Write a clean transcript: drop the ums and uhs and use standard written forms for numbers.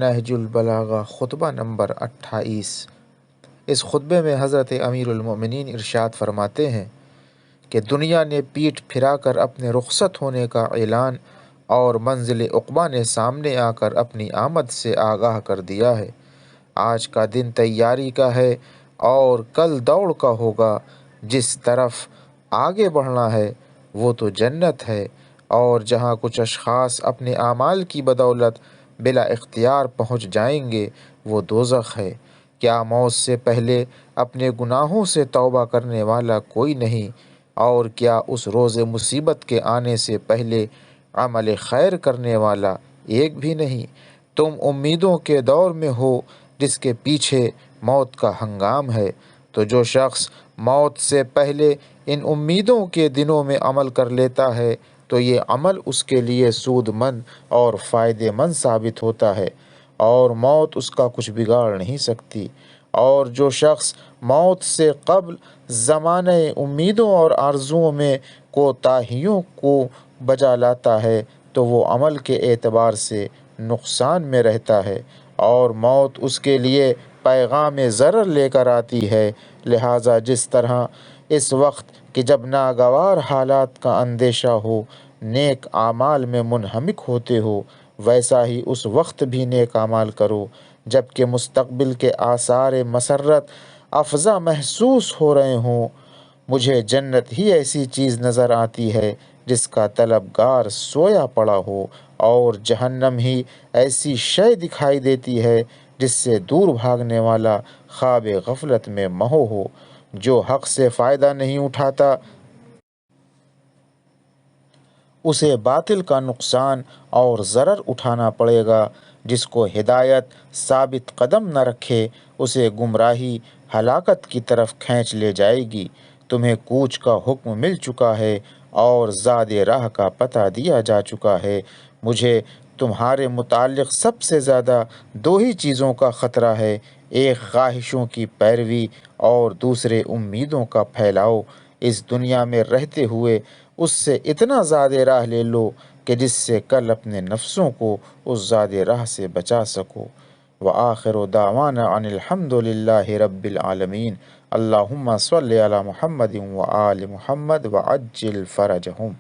نہج البلاغہ خطبہ نمبر 28۔ اس خطبے میں حضرت امیر المومنین ارشاد فرماتے ہیں کہ دنیا نے پیٹھ پھرا کر اپنے رخصت ہونے کا اعلان اور منزل عقبیٰ نے سامنے آ کر اپنی آمد سے آگاہ کر دیا ہے۔ آج کا دن تیاری کا ہے اور کل دوڑ کا ہوگا۔ جس طرف آگے بڑھنا ہے وہ تو جنت ہے، اور جہاں کچھ اشخاص اپنے اعمال کی بدولت بلا اختیار پہنچ جائیں گے وہ دوزخ ہے۔ کیا موت سے پہلے اپنے گناہوں سے توبہ کرنے والا کوئی نہیں، اور کیا اس روز مصیبت کے آنے سے پہلے عمل خیر کرنے والا ایک بھی نہیں؟ تم امیدوں کے دور میں ہو جس کے پیچھے موت کا ہنگام ہے، تو جو شخص موت سے پہلے ان امیدوں کے دنوں میں عمل کر لیتا ہے تو یہ عمل اس کے لیے سود مند اور فائدے مند ثابت ہوتا ہے، اور موت اس کا کچھ بگاڑ نہیں سکتی۔ اور جو شخص موت سے قبل زمانے امیدوں اور آرزوؤں میں کوتاہیوں کو بجا لاتا ہے تو وہ عمل کے اعتبار سے نقصان میں رہتا ہے، اور موت اس کے لیے پیغام ضرر لے کر آتی ہے۔ لہٰذا جس طرح اس وقت کہ جب ناگوار حالات کا اندیشہ ہو نیک اعمال میں منہمک ہوتے ہو، ویسا ہی اس وقت بھی نیک اعمال کرو جب کہ مستقبل کے آثار مسرت افزا محسوس ہو رہے ہوں۔ مجھے جنت ہی ایسی چیز نظر آتی ہے جس کا طلبگار سویا پڑا ہو، اور جہنم ہی ایسی شے دکھائی دیتی ہے جس سے دور بھاگنے والا خواب غفلت میں مہو ہو۔ جو حق سے فائدہ نہیں اٹھاتا اسے باطل کا نقصان اور ضرر اٹھانا پڑے گا۔ جس کو ہدایت ثابت قدم نہ رکھے اسے گمراہی ہلاکت کی طرف کھینچ لے جائے گی۔ تمہیں کوچ کا حکم مل چکا ہے اور زاد راہ کا پتہ دیا جا چکا ہے۔ مجھے تمہارے متعلق سب سے زیادہ دو ہی چیزوں کا خطرہ ہے، ایک خواہشوں کی پیروی اور دوسرے امیدوں کا پھیلاؤ۔ اس دنیا میں رہتے ہوئے اس سے اتنا زاد راہ لے لو کہ جس سے کل اپنے نفسوں کو اس زاد راہ سے بچا سکو۔ وآخر دعوانا ان الحمد للہ رب العالمین۔ اللہم صلی علی محمد وآل محمد وعجل فرجہم۔